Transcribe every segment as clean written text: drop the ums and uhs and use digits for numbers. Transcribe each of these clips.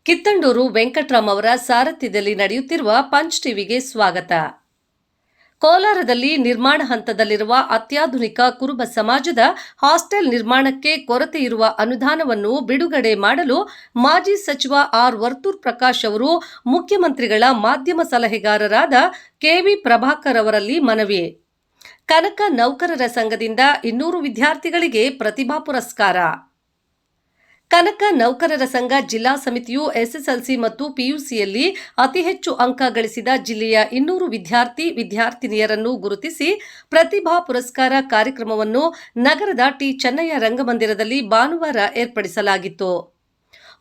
ಕಿತ್ತಂಡೂರು ವೆಂಕಟರಾಮ್ ಅವರ ಸಾರಥ್ಯದಲ್ಲಿ ನಡೆಯುತ್ತಿರುವ ಪಂಚ್ ಟಿವಿಗೆ ಸ್ವಾಗತ. ಕೋಲಾರದಲ್ಲಿ ನಿರ್ಮಾಣ ಹಂತದಲ್ಲಿರುವ ಅತ್ಯಾಧುನಿಕ ಕುರುಬ ಸಮಾಜದ ಹಾಸ್ಟೆಲ್ ನಿರ್ಮಾಣಕ್ಕೆ ಕೊರತೆ ಇರುವ ಅನುದಾನವನ್ನು ಬಿಡುಗಡೆ ಮಾಡಲು ಮಾಜಿ ಸಚಿವ ಆರ್ ವರ್ತೂರ್ ಪ್ರಕಾಶ್ ಅವರು ಮುಖ್ಯಮಂತ್ರಿಗಳ ಮಾಧ್ಯಮ ಸಲಹೆಗಾರರಾದ ಕೆವಿ ಪ್ರಭಾಕರ್ ಅವರಲ್ಲಿ ಮನವಿ. ಕನಕ ನೌಕರರ ಸಂಘದಿಂದ 200 ವಿದ್ಯಾರ್ಥಿಗಳಿಗೆ ಪ್ರತಿಭಾ ಪುರಸ್ಕಾರ. ಕನಕ ನೌಕರರ ಸಂಘ ಜಿಲ್ಲಾ ಸಮಿತಿಯು ಎಸ್ಎಸ್ಎಲ್ಸಿ ಮತ್ತು ಪಿಯುಸಿಯಲ್ಲಿ ಅತಿ ಹೆಚ್ಚು ಅಂಕ ಗಳಿಸಿದ ಜಿಲ್ಲೆಯ 200 ವಿದ್ಯಾರ್ಥಿನಿಯರನ್ನು ಗುರುತಿಸಿ ಪ್ರತಿಭಾ ಪುರಸ್ಕಾರ ಕಾರ್ಯಕ್ರಮವನ್ನು ನಗರದ ಟಿ ಚೆನ್ನಯ್ಯ ರಂಗಮಂದಿರದಲ್ಲಿ ಭಾನುವಾರ ಏರ್ಪಡಿಸಲಾಗಿತ್ತು.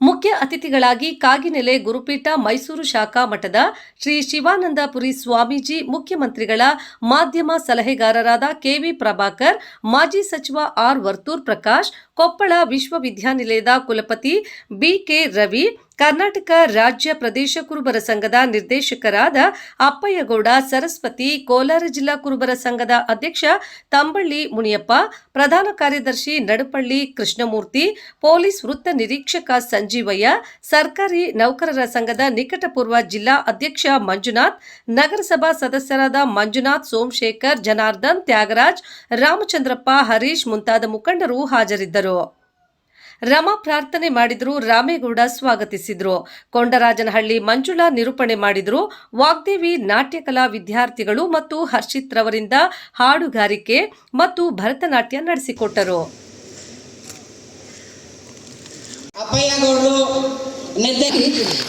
ಮುಖ್ಯ ಅತಿಥಿಗಳಾಗಿ ಕಾಗಿನೆಲೆ ಗುರುಪೀಠ ಮೈಸೂರು ಶಾಖಾ ಮಠದ ಶ್ರೀ ಶಿವಾನಂದಪುರಿ ಸ್ವಾಮೀಜಿ, ಮುಖ್ಯಮಂತ್ರಿಗಳ ಮಾಧ್ಯಮ ಸಲಹೆಗಾರರಾದ ಕೆವಿ ಪ್ರಭಾಕರ್, ಮಾಜಿ ಸಚಿವ ಆರ್ ವರ್ತೂರ್ ಪ್ರಕಾಶ್, ಕೊಪ್ಪಳ ವಿಶ್ವವಿದ್ಯಾನಿಲಯದ ಕುಲಪತಿ ಬಿಕೆ ರವಿ, ಕರ್ನಾಟಕ ರಾಜ್ಯ ಪ್ರದೇಶ ಕುರುಬರ ಸಂಘದ ನಿರ್ದೇಶಕರಾದ ಅಪ್ಪಯ್ಯಗೌಡ ಸರಸ್ವತಿ, ಕೋಲಾರ ಜಿಲ್ಲಾ ಕುರುಬರ ಸಂಘದ ಅಧ್ಯಕ್ಷ ತಂಬಳ್ಳಿ ಮುನಿಯಪ್ಪ, ಪ್ರಧಾನ ಕಾರ್ಯದರ್ಶಿ ನಡುಪಳ್ಳಿ ಕೃಷ್ಣಮೂರ್ತಿ, ಪೊಲೀಸ್ ವೃತ್ತ ನಿರೀಕ್ಷಕ ಸಂಜೀವಯ್ಯ, ಸರ್ಕಾರಿ ನೌಕರರ ಸಂಘದ ನಿಕಟಪೂರ್ವ ಜಿಲ್ಲಾ ಅಧ್ಯಕ್ಷ ಮಂಜುನಾಥ್, ನಗರಸಭಾ ಸದಸ್ಯರಾದ ಮಂಜುನಾಥ್, ಸೋಮಶೇಖರ್, ಜನಾರ್ದನ್, ತ್ಯಾಗರಾಜ್, ರಾಮಚಂದ್ರಪ್ಪ, ಹರೀಶ್ ಮುಂತಾದ ಮುಖಂಡರು ಹಾಜರಿದ್ದರು. ರಮಾ ಪ್ರಾರ್ಥನೆ ಮಾಡಿದ್ರು, ರಾಮೇಗೌಡ ಸ್ವಾಗತಿಸಿದ್ರು, ಕೊಂಡರಾಜನಹಳ್ಳಿ ಮಂಜುಳಾ ನಿರೂಪಣೆ ಮಾಡಿದ್ರು, ವಾಗ್ದೇವಿ ನಾಟ್ಯ ಕಲಾ ವಿದ್ಯಾರ್ಥಿಗಳು ಮತ್ತು ಹರ್ಷಿತ್ ರವರಿಂದ ಹಾಡುಗಾರಿಕೆ ಮತ್ತು ಭರತನಾಟ್ಯ ನಡೆಸಿಕೊಟ್ಟರು.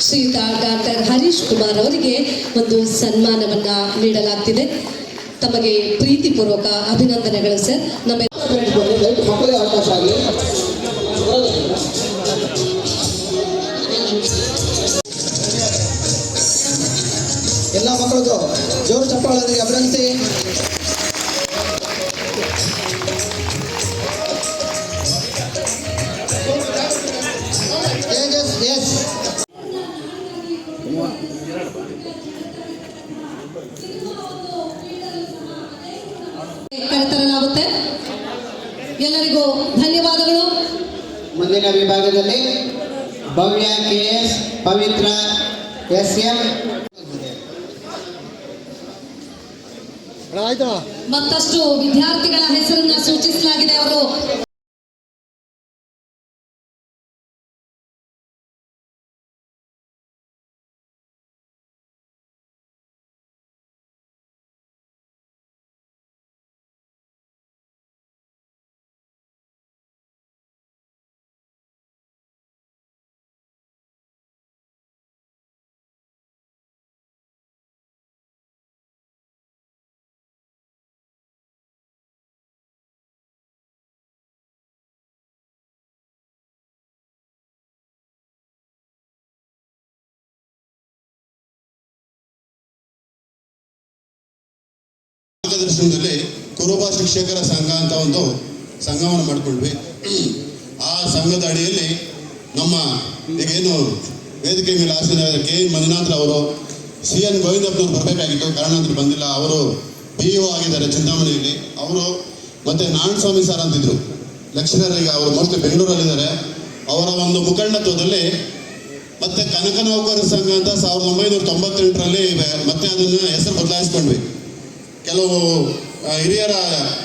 ಶ್ರೀಯುತ ಡಾಕ್ಟರ್ ಹರೀಶ್ ಕುಮಾರ್ ಅವರಿಗೆ ಒಂದು ಸನ್ಮಾನವನ್ನ ನೀಡಲಾಗ್ತಿದೆ. ತಮಗೆ ಪ್ರೀತಿಪೂರ್ವಕ ಅಭಿನಂದನೆಗಳು ಸರ್. ಎಲ್ಲ ಮಕ್ಕಳಿಗೂ ಜೋರು ಚಪ್ಪಾಳೆ ಅಭಿನಂದಿಸಿ. ಕರೆತರಲಾಗುತ್ತೆ. ಎಲ್ಲರಿಗೂ ಧನ್ಯವಾದಗಳು. ಮುಂದಿನ ವಿಭಾಗದಲ್ಲಿ ಭವ್ಯ KS, ಪವಿತ್ರ SM, ಮತ್ತಷ್ಟು ವಿದ್ಯಾರ್ಥಿಗಳ ಹೆಸರನ್ನ ಸೂಚಿಸಲಾಗಿದೆ. ಅವರು ಮಾರ್ಗದರ್ಶನದಲ್ಲಿ ಕುರುಬ ಶಿಕ್ಷಕರ ಸಂಘ ಅಂತ ಒಂದು ಸಂಘವನ್ನು ಮಾಡಿಕೊಂಡ್ವಿ. ಆ ಸಂಘದ ಅಡಿಯಲ್ಲಿ ನಮ್ಮ ಈಗೇನು ವೇದಿಕೆ ಮೇಲೆ ಆಸೀನರಾದ ಕೆ ಮಂಜುನಾಥ್ ಅವರು, CN ಗೋವಿಂದಪ್ಪನವ್ರು ಬರಬೇಕಾಗಿತ್ತು, ಕಾರಣಾಂತರ ಬಂದಿಲ್ಲ. ಅವರು PO ಆಗಿದ್ದಾರೆ ಚಿಂತಾಮಣಿಯಲ್ಲಿ. ಅವರು ಮತ್ತೆ ನಾರಾಯಣ ಸ್ವಾಮಿ ಸರ್ ಅಂತಿದ್ರು ಲೆಕ್ಚರರ್, ಈಗ ಅವರು ಮೋಸ್ಟ್ಲಿ ಬೆಂಗಳೂರಲ್ಲಿದ್ದಾರೆ. ಅವರ ಒಂದು ಮುಖಂಡತ್ವದಲ್ಲಿ ಮತ್ತೆ ಕನಕ ನೌಕರರ ಸಂಘ ಅಂತ 1998ರಲ್ಲಿ ಮತ್ತೆ ಅದನ್ನು ಹೆಸರು ಬದಲಾಯಿಸ್ಕೊಂಡ್ವಿ. ಕೆಲವು ಹಿರಿಯರ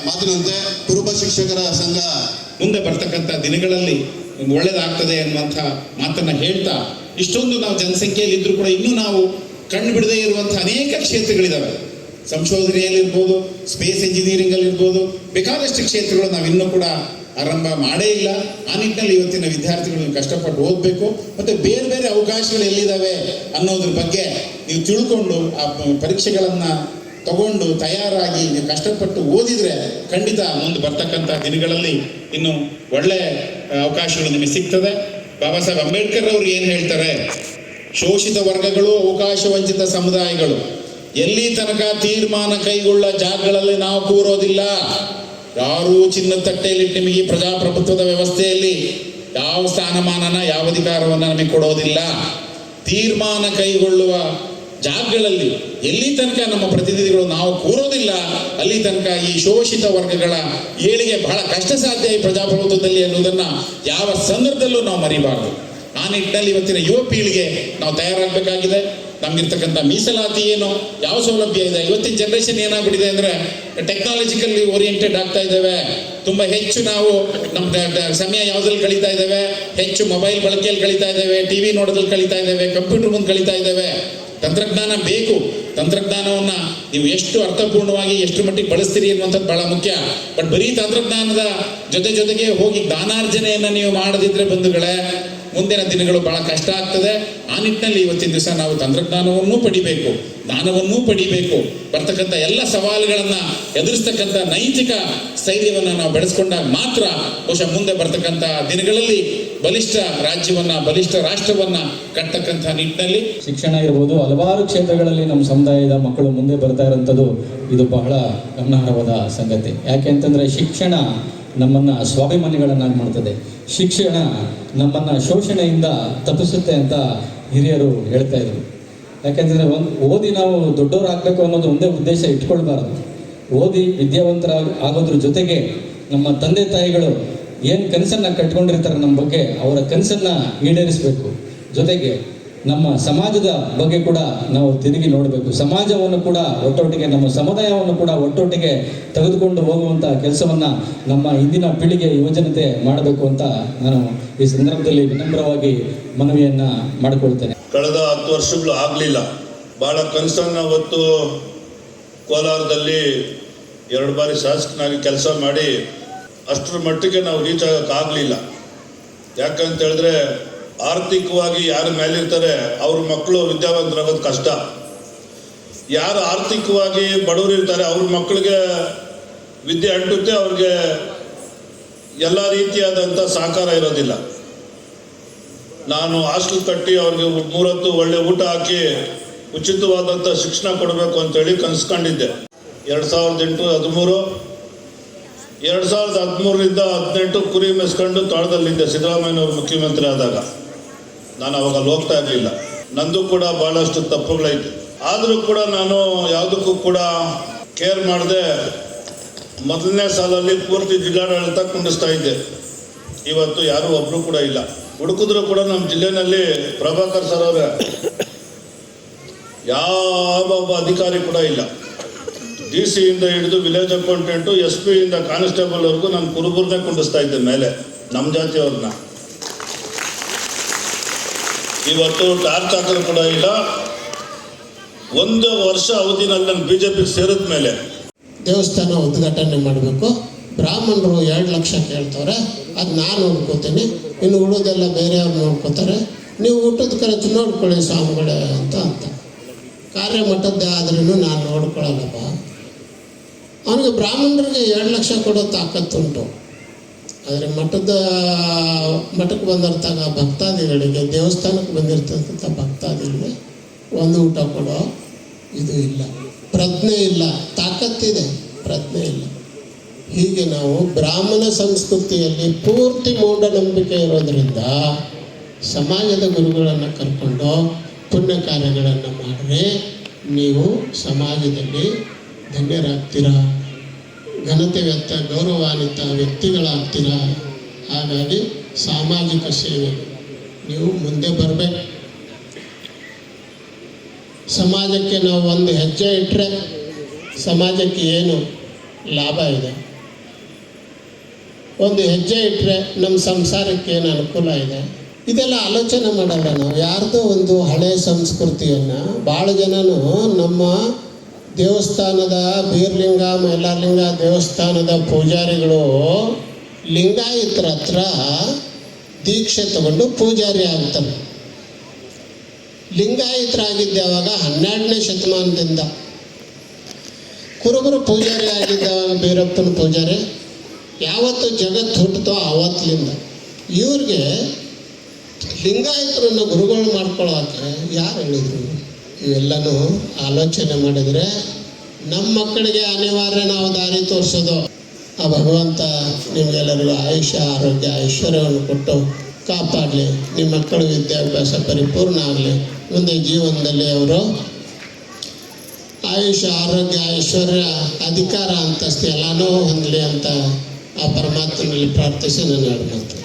ಮಾತಿನಂತೆ ಕುರುಬ ಶಿಕ್ಷಕರ ಸಂಘ ಮುಂದೆ ಬರ್ತಕ್ಕಂಥ ದಿನಗಳಲ್ಲಿ ಒಳ್ಳೇದಾಗ್ತದೆ ಅನ್ನುವಂಥ ಮಾತನ್ನ ಹೇಳ್ತಾ, ಇಷ್ಟೊಂದು ನಾವು ಜನಸಂಖ್ಯೆಯಲ್ಲಿ ಇದ್ರೂ ಕೂಡ ಇನ್ನೂ ನಾವು ಕಣ್ಣು ಬಿಡದೇ ಇರುವಂಥ ಅನೇಕ ಕ್ಷೇತ್ರಗಳಿದ್ದಾವೆ. ಸಂಶೋಧನೆಯಲ್ಲಿರ್ಬೋದು, ಸ್ಪೇಸ್ ಇಂಜಿನಿಯರಿಂಗ್ ಅಲ್ಲಿ ಇರ್ಬೋದು, ಬೇಕಾದಷ್ಟು ಕ್ಷೇತ್ರಗಳು ನಾವು ಇನ್ನೂ ಕೂಡ ಆರಂಭ ಮಾಡೇ ಇಲ್ಲ. ಆ ನಿಟ್ಟಿನಲ್ಲಿ ಇವತ್ತಿನ ವಿದ್ಯಾರ್ಥಿಗಳು ಕಷ್ಟಪಟ್ಟು ಓದಬೇಕು, ಮತ್ತೆ ಬೇರೆ ಬೇರೆ ಅವಕಾಶಗಳು ಎಲ್ಲಿದ್ದಾವೆ ಅನ್ನೋದ್ರ ಬಗ್ಗೆ ನೀವು ತಿಳ್ಕೊಂಡು ಆ ಪರೀಕ್ಷೆಗಳನ್ನ ತಗೊಂಡು ತಯಾರಾಗಿ ನೀವು ಕಷ್ಟಪಟ್ಟು ಓದಿದ್ರೆ ಖಂಡಿತ ಮುಂದೆ ಬರ್ತಕ್ಕಂಥ ದಿನಗಳಲ್ಲಿ ಇನ್ನು ಒಳ್ಳೆ ಅವಕಾಶಗಳು ನಿಮಗೆ ಸಿಗ್ತದೆ. ಬಾಬಾ ಸಾಹೇಬ್ ಅಂಬೇಡ್ಕರ್ ಅವರು ಏನು ಹೇಳ್ತಾರೆ, ಶೋಷಿತ ವರ್ಗಗಳು, ಅವಕಾಶ ವಂಚಿತ ಸಮುದಾಯಗಳು ಎಲ್ಲಿ ತನಕ ತೀರ್ಮಾನ ಕೈಗೊಳ್ಳ ಜಾಗಗಳಲ್ಲಿ ನಾವು ಕೂರೋದಿಲ್ಲ. ಯಾರೂ ಚಿನ್ನದ ತಟ್ಟೆಯಲ್ಲಿ ನಿಮಗೆ ಪ್ರಜಾಪ್ರಭುತ್ವದ ವ್ಯವಸ್ಥೆಯಲ್ಲಿ ಯಾವ ಸ್ಥಾನಮಾನನ, ಯಾವ ಅಧಿಕಾರವನ್ನು ನಮಗೆ ಕೊಡೋದಿಲ್ಲ. ತೀರ್ಮಾನ ಕೈಗೊಳ್ಳುವ ಜಾಗಗಳಲ್ಲಿ ಎಲ್ಲಿ ತನಕ ನಮ್ಮ ಪ್ರತಿನಿಧಿಗಳು ನಾವು ಕೂರೋದಿಲ್ಲ, ಅಲ್ಲಿ ತನಕ ಈ ಶೋಷಿತ ವರ್ಗಗಳ ಏಳಿಗೆ ಬಹಳ ಕಷ್ಟ ಸಾಧ್ಯ ಈ ಪ್ರಜಾಪ್ರಭುತ್ವದಲ್ಲಿ ಅನ್ನೋದನ್ನ ಯಾವ ಸಂದರ್ಭದಲ್ಲೂ ನಾವು ಮರಿಬಾರದು. ಆ ಆ ನಿಟ್ಟಿನಲ್ಲಿ ಇವತ್ತಿನ ಯುವ ಪೀಳಿಗೆ ನಾವು ತಯಾರಾಗಬೇಕಾಗಿದೆ. ನಮ್ಗಿರ್ತಕ್ಕಂಥ ಮೀಸಲಾತಿ ಏನು, ಯಾವ ಸೌಲಭ್ಯ ಇದೆ. ಇವತ್ತಿನ ಜನರೇಷನ್ ಏನಾಗ್ಬಿಟ್ಟಿದೆ ಅಂದರೆ ಟೆಕ್ನಾಲಜಿಕಲಿ ಓರಿಯೆಂಟೆಡ್ ಆಗ್ತಾ ಇದ್ದೇವೆ. ತುಂಬ ಹೆಚ್ಚು ನಾವು ನಮ್ಮ ಸಮಯ ಯಾವುದ್ರಲ್ಲಿ ಕಳೀತಾ ಇದ್ದೇವೆ, ಹೆಚ್ಚು ಮೊಬೈಲ್ ಬಳಕೆಯಲ್ಲಿ ಕಳೀತಾ ಇದ್ದೇವೆ, ಟಿ ವಿ ನೋಡೋದ್ರಲ್ಲಿ ಕಳೀತಾ ಇದ್ದೇವೆ, ಕಂಪ್ಯೂಟರ್ ಮುಂದೆ ಕಳೀತಾ ಇದ್ದೇವೆ. ತಂತ್ರಜ್ಞಾನ ಬೇಕು. ತಂತ್ರಜ್ಞಾನವನ್ನು ನೀವು ಎಷ್ಟು ಅರ್ಥಪೂರ್ಣವಾಗಿ ಎಷ್ಟು ಮಟ್ಟಿಗೆ ಬಳಸ್ತೀರಿ ಅನ್ನುವಂಥದ್ದು ಬಹಳ ಮುಖ್ಯ. ಬಟ್ ಬರೀ ತಂತ್ರಜ್ಞಾನದ ಜೊತೆಗೆ ಹೋಗಿ ದಾನಾರ್ಜನೆಯನ್ನು ನೀವು ಮಾಡದಿದ್ರೆ ಬಂಧುಗಳೇ, ಮುಂದಿನ ದಿನಗಳು ಬಹಳ ಕಷ್ಟ ಆಗ್ತದೆ. ಆ ನಿಟ್ಟಿನಲ್ಲಿ ಇವತ್ತಿನ ದಿವಸ ನಾವು ತಂತ್ರಜ್ಞಾನವನ್ನೂ ಪಡಿಬೇಕು, ಜ್ಞಾನವನ್ನೂ ಪಡಿಬೇಕು. ಬರ್ತಕ್ಕಂಥ ಎಲ್ಲ ಸವಾಲುಗಳನ್ನು ಎದುರಿಸ್ತಕ್ಕಂಥ ನೈತಿಕ ಸ್ಥೈರ್ಯವನ್ನು ನಾವು ಬೆಳೆಸ್ಕೊಂಡಾಗ ಮಾತ್ರ ಬಹುಶಃ ಮುಂದೆ ಬರ್ತಕ್ಕಂಥ ದಿನಗಳಲ್ಲಿ ಬಲಿಷ್ಠ ರಾಜ್ಯವನ್ನು, ಬಲಿಷ್ಠ ರಾಷ್ಟ್ರವನ್ನು ಕಟ್ಟತಕ್ಕಂಥ ನಿಟ್ಟಿನಲ್ಲಿ ಶಿಕ್ಷಣ ಇರ್ಬೋದು, ಹಲವಾರು ಕ್ಷೇತ್ರಗಳಲ್ಲಿ ನಮ್ಮ ಸಮುದಾಯದ ಮಕ್ಕಳು ಮುಂದೆ ಬರ್ತಾ ಇರೋಂಥದ್ದು ಇದು ಬಹಳ ಗಮನಾರ್ಹವಾದ ಸಂಗತಿ. ಯಾಕೆ ಅಂತಂದರೆ ಶಿಕ್ಷಣ ನಮ್ಮನ್ನು ಸ್ವಾಭಿಮಾನಿಗಳನ್ನಾಗಿ ಮಾಡ್ತದೆ. ಶಿಕ್ಷಣ ನಮ್ಮನ್ನು ಶೋಷಣೆಯಿಂದ ತಪ್ಪಿಸುತ್ತೆ ಅಂತ ಹಿರಿಯರು ಹೇಳ್ತಾ ಇದ್ರು. ಯಾಕೆಂದರೆ ಓದಿ ನಾವು ದೊಡ್ಡವರು ಆಗಬೇಕು ಅನ್ನೋದು ಒಂದೇ ಉದ್ದೇಶ ಇಟ್ಕೊಳ್ಬಾರ್ದು. ಓದಿ ವಿದ್ಯಾವಂತರ ಆಗೋದ್ರ ಜೊತೆಗೆ ನಮ್ಮ ತಂದೆ ತಾಯಿಗಳು ಏನು ಕನಸನ್ನು ಕಟ್ಕೊಂಡಿರ್ತಾರೆ ನಮ್ಮ ಬಗ್ಗೆ, ಅವರ ಕನಸನ್ನು ಈಡೇರಿಸಬೇಕು. ಜೊತೆಗೆ ನಮ್ಮ ಸಮಾಜದ ಬಗ್ಗೆ ಕೂಡ ನಾವು ತಿರುಗಿ ನೋಡಬೇಕು. ಸಮಾಜವನ್ನು ಕೂಡ ಒಟ್ಟೊಟ್ಟಿಗೆ, ನಮ್ಮ ಸಮುದಾಯವನ್ನು ಕೂಡ ಒಟ್ಟೊಟ್ಟಿಗೆ ತೆಗೆದುಕೊಂಡು ಹೋಗುವಂಥ ಕೆಲಸವನ್ನು ನಮ್ಮ ಇಂದಿನ ಪೀಳಿಗೆ ಯುವಜನತೆ ಮಾಡಬೇಕು ಅಂತ ನಾನು ಈ ಸಂದರ್ಭದಲ್ಲಿ ವಿನಮ್ರವಾಗಿ ಮನವಿಯನ್ನು ಮಾಡಿಕೊಳ್ತೇನೆ. ಕಳೆದ 10 ವರ್ಷಗಳು ಆಗಲಿಲ್ಲ. ಭಾಳ ಕನಸನ್ನು ಹೊತ್ತು ಕೋಲಾರದಲ್ಲಿ 2 ಬಾರಿ ಶಾಸಕನಾಗಿ ಕೆಲಸ ಮಾಡಿ ಅಷ್ಟರ ಮಟ್ಟಿಗೆ ನಾವು ರೀಚ್ ಆಗೋಕ್ಕಾಗಲಿಲ್ಲ. ಯಾಕಂತ ಹೇಳಿದ್ರೆ ಆರ್ಥಿಕವಾಗಿ ಯಾರು ಮೇಲಿರ್ತಾರೆ ಅವ್ರ ಮಕ್ಕಳು ವಿದ್ಯಾವಂತರಾಗೋದು ಕಷ್ಟ. ಯಾರು ಆರ್ಥಿಕವಾಗಿ ಬಡವರು ಇರ್ತಾರೆ ಅವ್ರ ಮಕ್ಕಳಿಗೆ ವಿದ್ಯೆ ಅಂಟುತ್ತೆ, ಅವ್ರಿಗೆ ಎಲ್ಲ ರೀತಿಯಾದಂಥ ಸಹಕಾರ ಇರೋದಿಲ್ಲ. ನಾನು ಹಾಸ್ಟೆಲ್ ಕಟ್ಟಿ ಅವ್ರಿಗೆ 3 ಹೊತ್ತು ಒಳ್ಳೆ ಊಟ ಹಾಕಿ ಉಚಿತವಾದಂಥ ಶಿಕ್ಷಣ ಕೊಡಬೇಕು ಅಂತೇಳಿ ಕನಸ್ಕೊಂಡಿದ್ದೆ. 2008-13 2013ರಿಂದ 18 ಕುರಿ ಮೆಸ್ಕೊಂಡು ತೋಟದಲ್ಲಿದ್ದೆ ಸಿದ್ದರಾಮಯ್ಯನವರು ಮುಖ್ಯಮಂತ್ರಿ ಆದಾಗ. ನಾನು ಅವಾಗ ಅಲ್ಲಿ ಹೋಗ್ತಾ ಇರಲಿಲ್ಲ. ನಂದು ಕೂಡ ಭಾಳಷ್ಟು ತಪ್ಪುಗಳೈತೆ. ಆದರೂ ಕೂಡ ನಾನು ಯಾವುದಕ್ಕೂ ಕೂಡ ಕೇರ್ ಮಾಡದೆ ಮೊದಲನೇ ಸಾಲಲ್ಲಿ ಪೂರ್ತಿ ಜಿಲ್ಲಾಡಳಿತ ಕುಂಡಿಸ್ತಾ ಇದ್ದೆ. ಇವತ್ತು ಯಾರೂ ಒಬ್ಬರು ಕೂಡ ಇಲ್ಲ. ಹುಡುಕಿದ್ರು ಕೂಡ ನಮ್ಮ ಜಿಲ್ಲೆಯಲ್ಲಿ ಪ್ರಭಾಕರ್ ಸರ್ ಅವರೇ, ಯಾವ ಅಧಿಕಾರಿ ಕೂಡ ಇಲ್ಲ. DC ಇಂದ ಹಿಡಿದು ವಿಲೇಜ್ ಅಕೌಂಟೆಂಟು, SP ಇಂದ ಕಾನ್ಸ್ಟೇಬಲ್ವರೆಗೂ ನಾನು ಕುರುಬುರನ್ನೇ ಕುಂಡಿಸ್ತಾ ಇದ್ದೆ ಮೇಲೆ, ನಮ್ಮ ಜಾತಿಯವ್ರನ್ನ. ಇವತ್ತು ಟಾರ್ಚ್ ಹಾಕೋದು ಕೂಡ ಇಲ್ಲ. 1 ವರ್ಷ ಅವಧಿನಲ್ಲಿ ನಾನು BJPಗೆ ಸೇರಿದ ಮೇಲೆ ದೇವಸ್ಥಾನ ಉದ್ಘಾಟನೆ ಮಾಡಬೇಕು, ಬ್ರಾಹ್ಮಣರು 2 ಲಕ್ಷ ಕೇಳ್ತಾರೆ, ಅದು ನಾನು ನೋಡ್ಕೋತೀನಿ, ಇನ್ನು ಉಳಿದೆಲ್ಲ ಬೇರೆಯವ್ರು ನೋಡ್ಕೋತಾರೆ, ನೀವು ಊಟದ ಖರ್ಚು ನೋಡ್ಕೊಳ್ಳಿ ಸ್ವಾಮಿಗಳೇ ಅಂತ ಕಾರ್ಯಮಠದ್ದೇ ಆದ್ರೂ ನಾನು ನೋಡ್ಕೊಳ್ಳಲ್ಲಪ್ಪ. ಅವನಿಗೆ ಬ್ರಾಹ್ಮಣರಿಗೆ 2 ಲಕ್ಷ ಕೊಡೋ ತಾಕತ್ತುಂಟು. ಆದರೆ ಮಠಕ್ಕೆ ಬಂದಿರ್ತಾಗ ಭಕ್ತಾದಿಗಳಿಗೆ, ದೇವಸ್ಥಾನಕ್ಕೆ ಬಂದಿರ್ತಕ್ಕಂಥ ಭಕ್ತಾದಿಗಳಿಗೆ ಒಂದು ಊಟ ಕೊಡೋ ಇದು ಇಲ್ಲ, ಪ್ರಜ್ಞೆ ಇಲ್ಲ. ತಾಕತ್ತಿದೆ, ಪ್ರಜ್ಞೆ ಇಲ್ಲ. ಹೀಗೆ ನಾವು ಬ್ರಾಹ್ಮಣ ಸಂಸ್ಕೃತಿಯಲ್ಲಿ ಪೂರ್ತಿ ಮೂಢನಂಬಿಕೆ ಇರೋದರಿಂದ ಸಮಾಜದ ಗುರುಗಳನ್ನು ಕರ್ಕೊಂಡು ಪುಣ್ಯ ಕಾರ್ಯಗಳನ್ನು ಮಾಡಿದ್ರೆ ನೀವು ಸಮಾಜದಲ್ಲಿ ಧನ್ಯರಾಗ್ತೀರಾ, ಘನತೆವೆತ್ತ ಗೌರವಾನ್ವಿತ ವ್ಯಕ್ತಿಗಳಾಗ್ತೀರಾ. ಹಾಗಾಗಿ ಸಾಮಾಜಿಕ ಸೇವೆ ನೀವು ಮುಂದೆ ಬರಬೇಕು. ಸಮಾಜಕ್ಕೆ ನಾವು ಒಂದು ಹೆಜ್ಜೆ ಇಟ್ಟರೆ ಸಮಾಜಕ್ಕೆ ಏನು ಲಾಭ ಇದೆ, ಒಂದು ಹೆಜ್ಜೆ ಇಟ್ಟರೆ ನಮ್ಮ ಸಂಸಾರಕ್ಕೆ ಏನು ಅನುಕೂಲ ಇದೆ, ಇದೆಲ್ಲ ಆಲೋಚನೆ ಮಾಡಲ್ಲ ನಾವು. ಯಾರ್ದೋ ಒಂದು ಹಳೆಯ ಸಂಸ್ಕೃತಿಯನ್ನು ಭಾಳ ಜನನು ನಮ್ಮ ದೇವಸ್ಥಾನದ ಬೀರ್ಲಿಂಗ ಮೈಲಾರಲಿಂಗ ದೇವಸ್ಥಾನದ ಪೂಜಾರಿಗಳು ಲಿಂಗಾಯತರ ಹತ್ರ ದೀಕ್ಷೆ ತಗೊಂಡು ಪೂಜಾರಿ ಆಗ್ತಾರೆ. ಲಿಂಗಾಯತರಾಗಿದ್ದ ಯಾವಾಗ 12ನೇ ಶತಮಾನದಿಂದ, ಕುರುಬರು ಪೂಜಾರಿ ಆಗಿದ್ದವಾಗ ಬೀರಪ್ಪನ ಪೂಜಾರಿ ಯಾವತ್ತು ಜಗತ್ತು ಹುಟ್ಟಿತೋ ಆವತ್ತಿನಿಂದ ಇವ್ರಿಗೆ ಲಿಂಗಾಯತರನ್ನು ಗುರುಗಳು ಮಾಡ್ಕೊಳ್ಳೋಕೆ ಯಾರು ಹೇಳಿದರು? ಇವೆಲ್ಲನೂ ಆಲೋಚನೆ ಮಾಡಿದರೆ ನಮ್ಮ ಮಕ್ಕಳಿಗೆ ಅನಿವಾರ್ಯ ನಾವು ದಾರಿ ತೋರಿಸೋದು. ಆ ಭಗವಂತ ನಿಮಗೆಲ್ಲರಿಗೂ ಆಯುಷ್ಯ ಆರೋಗ್ಯ ಐಶ್ವರ್ಯವನ್ನು ಕೊಟ್ಟು ಕಾಪಾಡಲಿ. ನಿಮ್ಮ ಮಕ್ಕಳ ವಿದ್ಯಾಭ್ಯಾಸ ಪರಿಪೂರ್ಣ ಆಗಲಿ. ಮುಂದೆ ಜೀವನದಲ್ಲಿ ಅವರು ಆಯುಷ್ಯ ಆರೋಗ್ಯ ಐಶ್ವರ್ಯ ಅಧಿಕಾರ ಅಂತಸ್ತು ಎಲ್ಲನೂ ಹೊಂದಲಿ ಅಂತ ಆ ಪರಮಾತ್ಮನಲ್ಲಿ ಪ್ರಾರ್ಥಿಸಿ ನಾನು ಹೇಳ್ತೀನಿ.